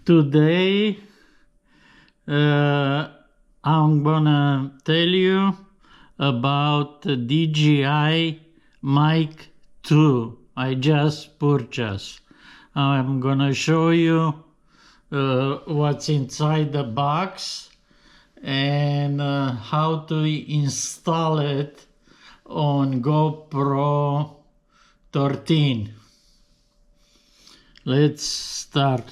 Today I'm gonna tell you about the DJI Mic 2 I just purchased. I'm gonna show you what's inside the box and how to install it on GoPro 13. Let's start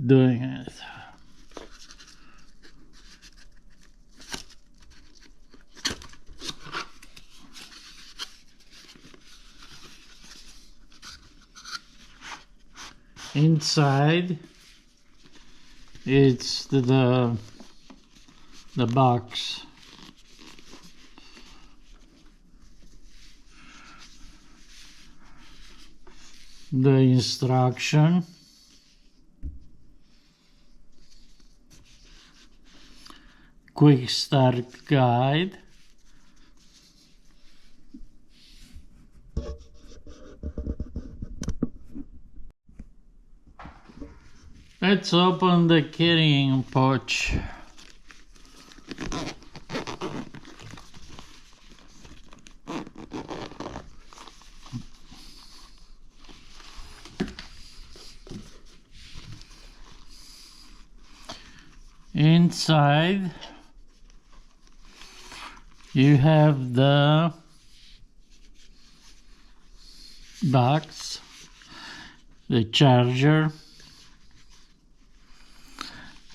doing it. Inside it's the box. The instruction, quick start guide, let's open the carrying pouch. Inside you have the box, the charger,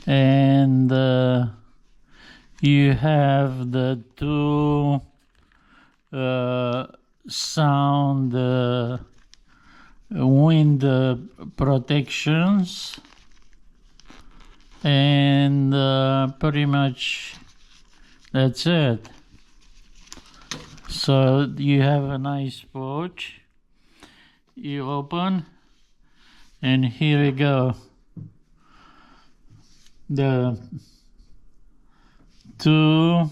and you have the two sound wind protections, and pretty much that's it. So you have a nice pouch, you open, and here we go, the two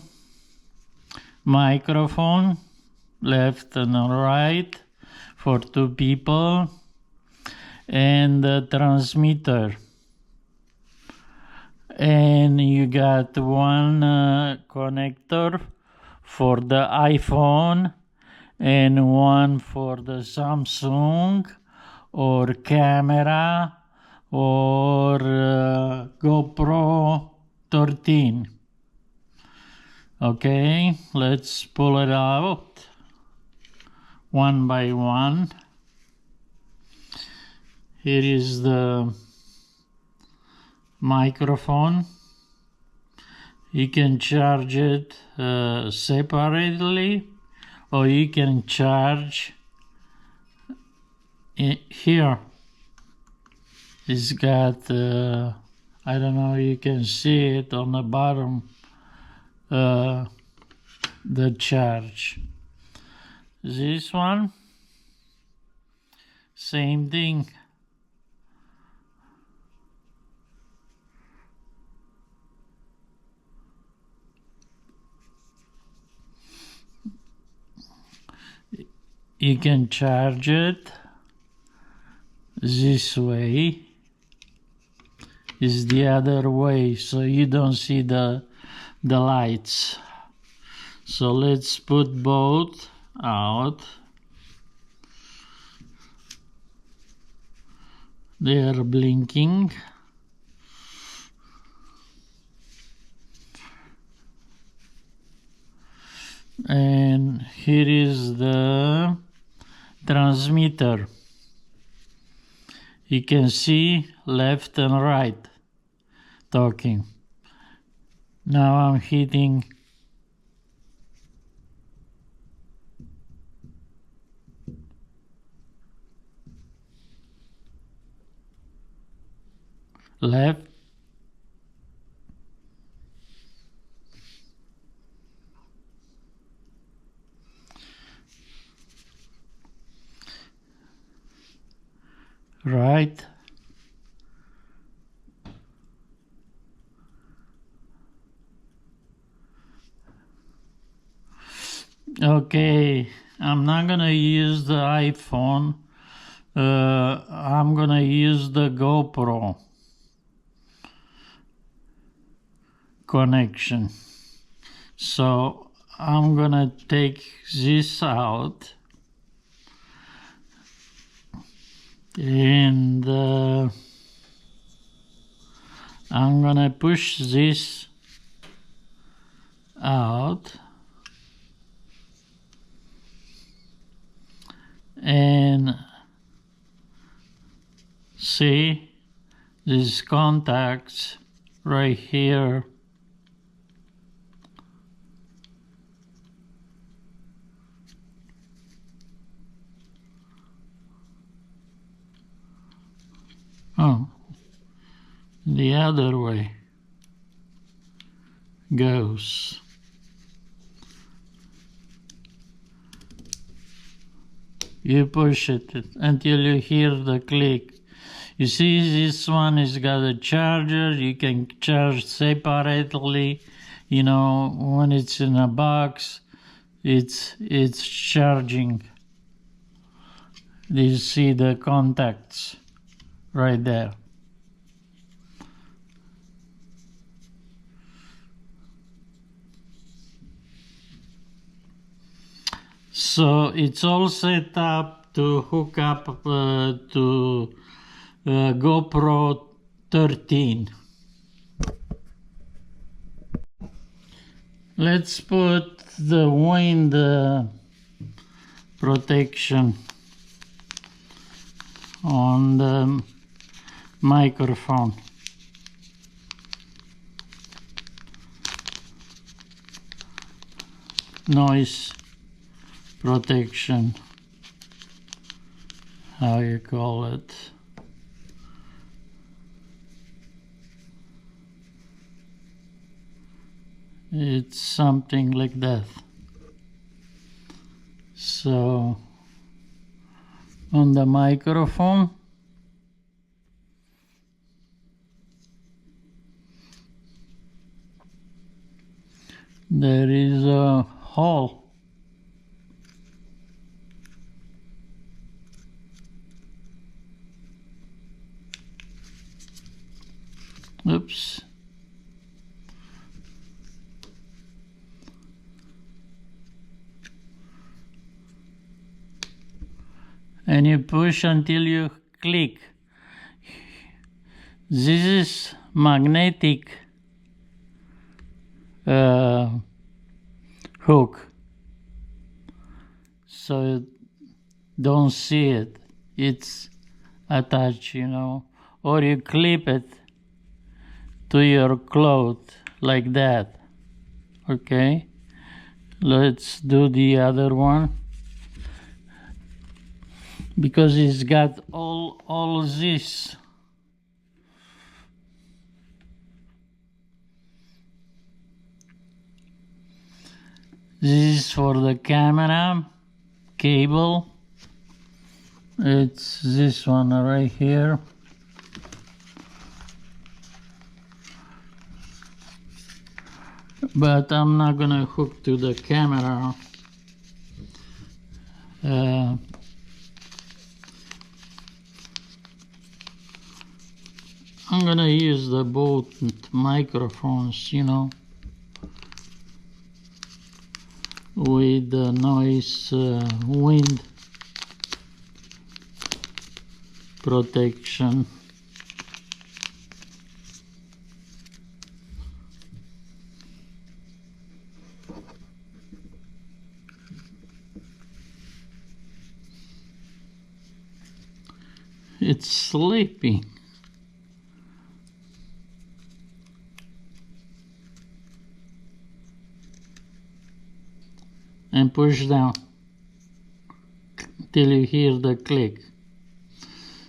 microphone, left and right for two people, and the transmitter. And you got one connector for the iPhone and one for the Samsung or camera or GoPro 13. Okay, let's pull it out one by one. Here is the microphone. You can charge it separately, or you can charge it here. It's got I don't know, you can see it on the bottom, the charge. This one, same thing. You can charge it this way, is the other way, so you don't see the lights. So let's put both out. They are blinking. And here is the transmitter. You can see left and right talking. Now I'm hitting left, right, Okay, I'm not gonna use the iPhone. I'm gonna use the GoPro connection. So I'm gonna take this out and I'm gonna push this out and see these contacts right here. Oh, the other way goes. You push it until you hear the click. You see, this one has got a charger. You can charge separately. You know, when it's in a box, it's charging. You see the contacts right there. So it's all set up to hook up to GoPro 13. Let's put the wind protection on the microphone. Noise protection, how you call it. It's something like that. So on the microphone, there is a hole. Oops. And you push until you click. This is magnetic hook, so you don't see it. It's attached, you know, or you clip it to your cloth like that. Okay, let's do the other one, because it's got all this. This is for the camera cable. It's this one right here. But I'm not gonna hook to the camera. I'm gonna use the both microphones, you know, with the noise wind protection. It's sleeping. And push down till you hear the click.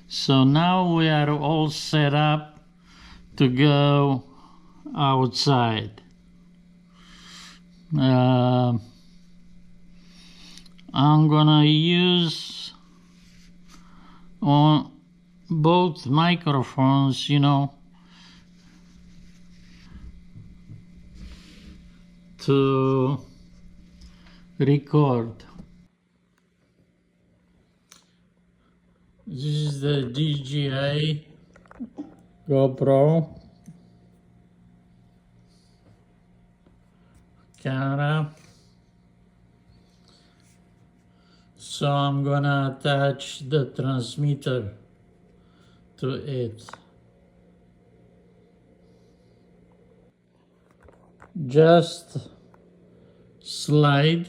So now we are all set up to go outside. I'm gonna use on both microphones, you know, to record. This is the DJI GoPro camera. So I'm gonna attach the transmitter to it. Just slide.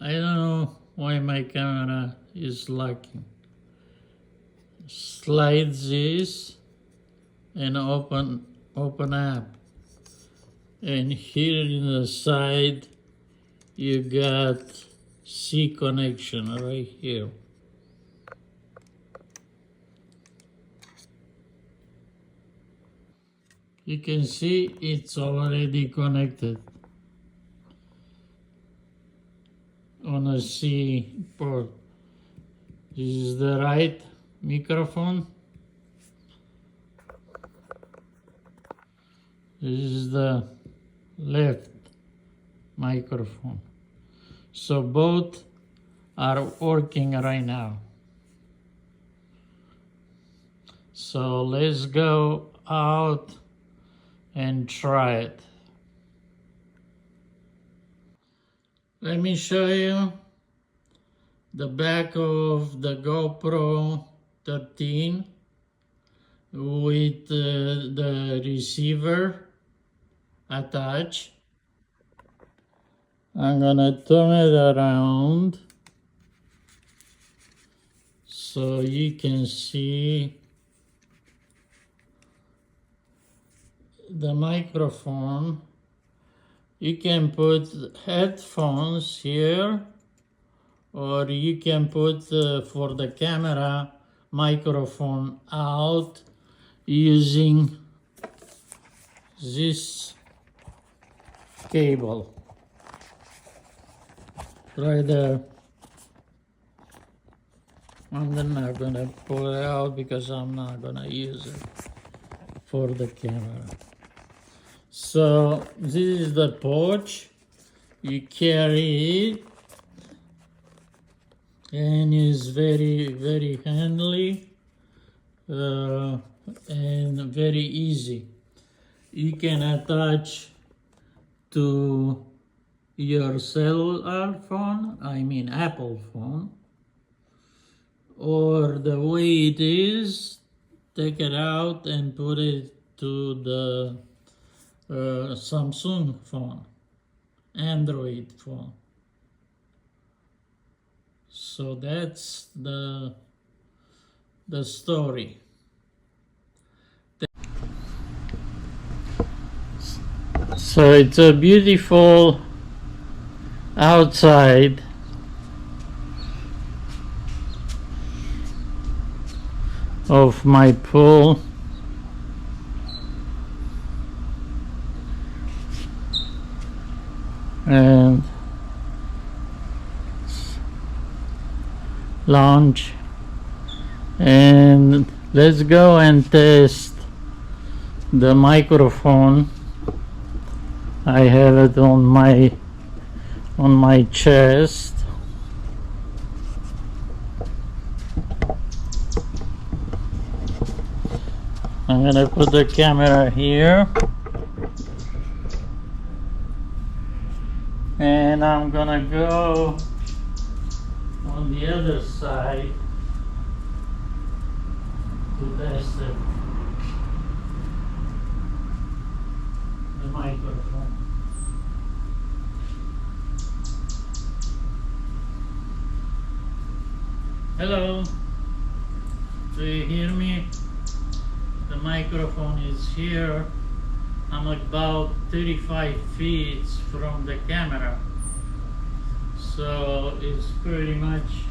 I don't know why my camera is locking. Slide this and open up. And here in the side you got C connection right here. You can see it's already connected on a C port. This is the right microphone. This is the left microphone. So both are working right now. So let's go out and try it. Let me show you the back of the GoPro 13 with the receiver attached. I'm gonna turn it around so you can see the microphone. You can put headphones here, or you can put for the camera microphone out using this cable right there. I'm not gonna pull it out because I'm not gonna use it for the camera. So this is the pouch. You carry it, and it's very handy and very easy. You can attach to your cellular phone, I mean Apple phone, or the way it is, take it out and put it to the Samsung phone, Android phone. So that's the story. So it's a beautiful outside of my pool. And lounge, and let's go and test the microphone. I have it on my chest. I'm gonna put the camera here, and I'm gonna go on the other side to test it. The microphone. Hello, do you hear me? The microphone is here. I'm about 35 feet from the camera, so it's pretty much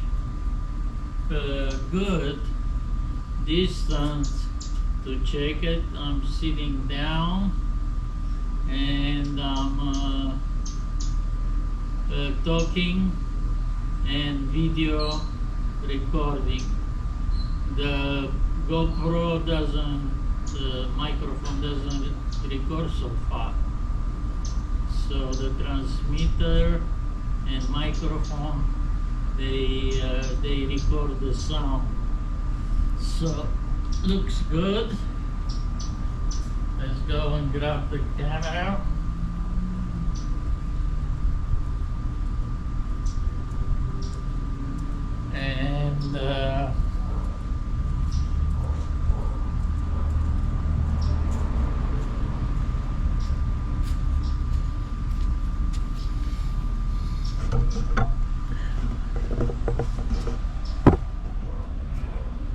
good distance to check it. I'm sitting down and I'm talking and video recording. The GoPro doesn't, the microphone doesn't record so far. So the transmitter and microphone, they record the sound. So looks good. Let's go and grab the camera. And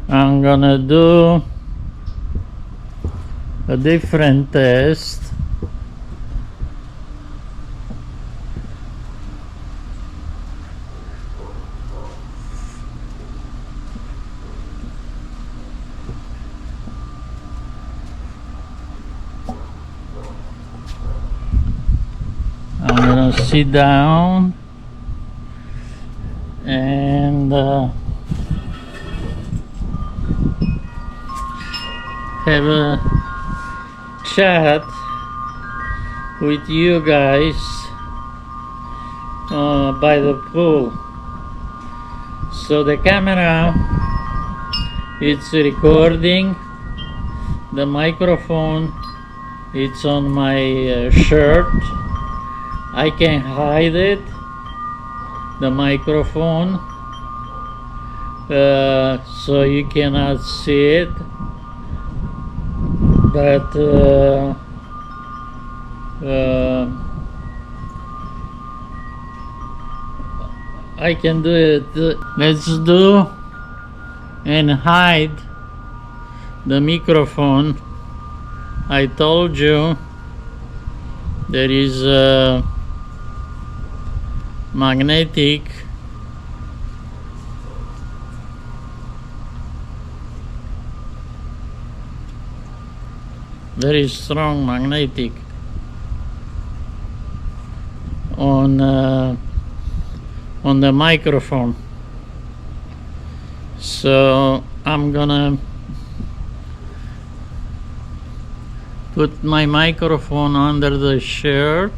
I'm gonna do a different test. I'm gonna sit down and have a chat with you guys by the pool. So the camera, it's recording, the microphone, it's on my shirt. I can hide it, the microphone, so you cannot see it, but I can do it. Let's do and hide the microphone. I told you there is a magnetic very strong magnetic on the microphone. So I'm gonna put my microphone under the shirt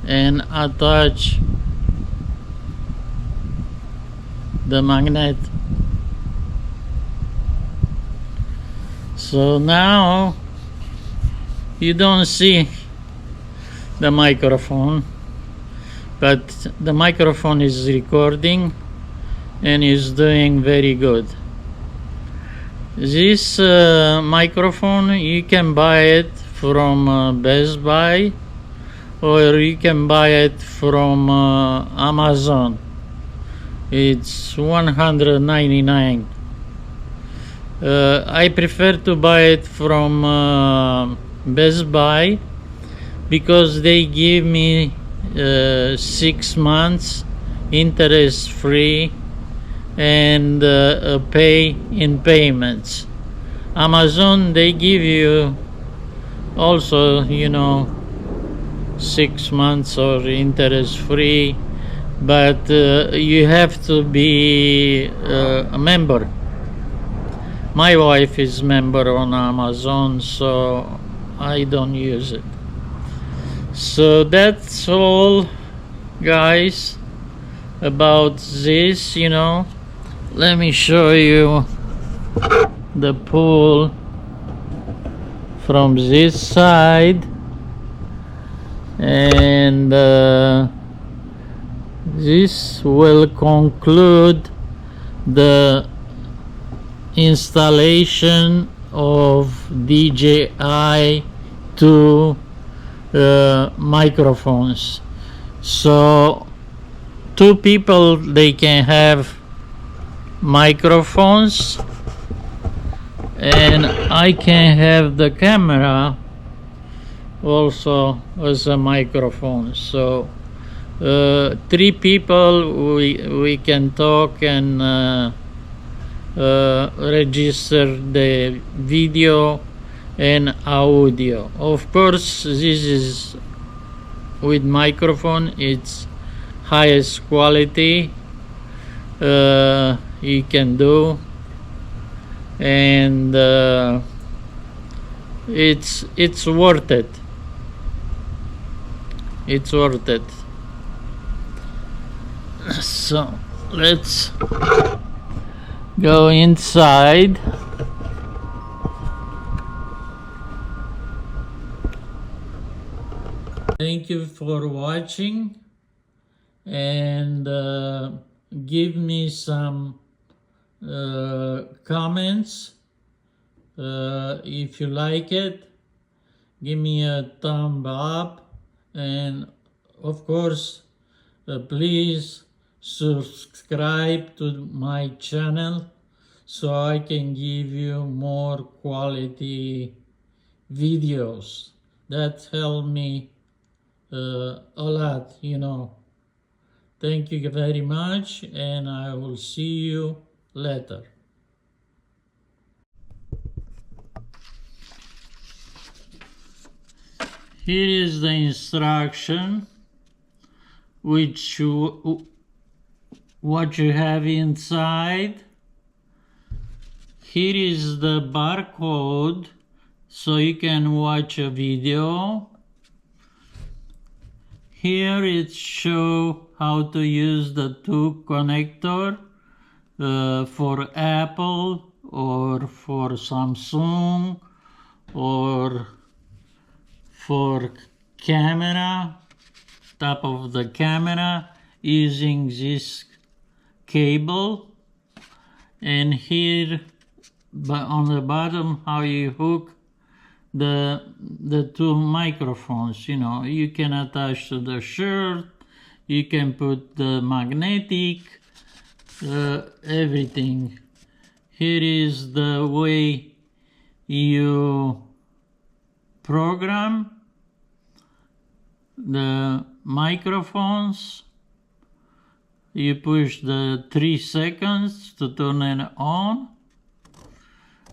and attach the magnet. So now you don't see the microphone, but the microphone is recording and is doing very good. This microphone, you can buy it from Best Buy, or you can buy it from Amazon. It's $199. I prefer to buy it from Best Buy because they give me 6 months interest free and pay in payments. Amazon, they give you also, 6 months or interest free, but you have to be a member. My wife is member on Amazon, so I don't use it. So that's all, guys, about this. Let me show you the pool from this side, and this will conclude the installation of DJI 2 microphones. So 2 people, they can have microphones, and I can have the camera also as a microphone. So 3 people, we can talk and register the video and audio. Of course, this is with microphone, it's highest quality you can do, and it's worth it. It's worth it. So let's go inside. Thank you for watching, and give me some comments if you like it. Give me a thumb up, and of course please subscribe to my channel so I can give you more quality videos. That help me a lot, you know. Thank you very much, and I will see you later. Here is the instruction what you have inside. Here is the barcode so you can watch a video. Here it shows how to use the two connector for Apple or for Samsung or for camera, top of the camera, using this cable. And here on the bottom how you hook the two microphones. You know, you can attach to the shirt, you can put the magnetic, everything. Here is the way you program the microphones. You push the 3 seconds to turn it on,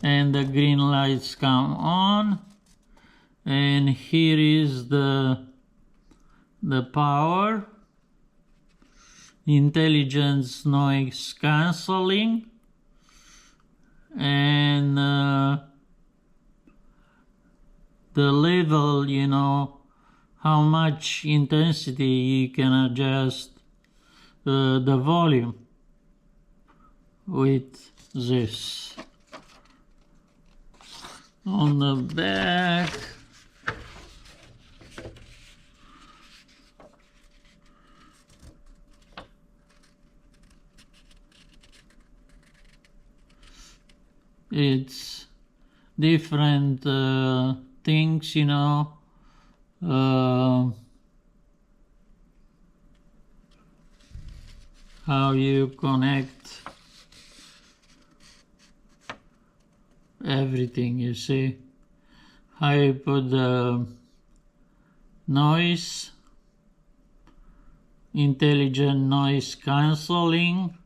and the green lights come on. And here is the power, intelligence noise cancelling, and the level, you know, how much intensity you can adjust the volume with this. On the back, it's different things, you know. How you connect everything, you see. How you put the noise, intelligent noise cancelling,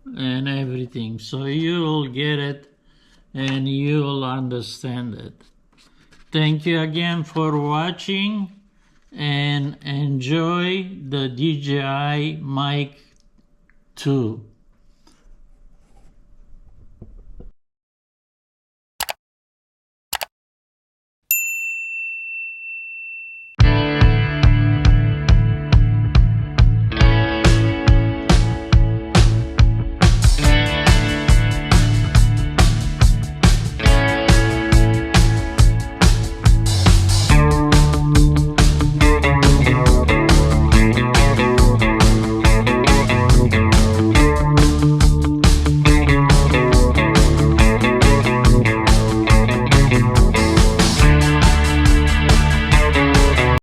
and everything. So you'll get it and you'll understand it. Thank you again for watching, and enjoy the DJI Mic 2.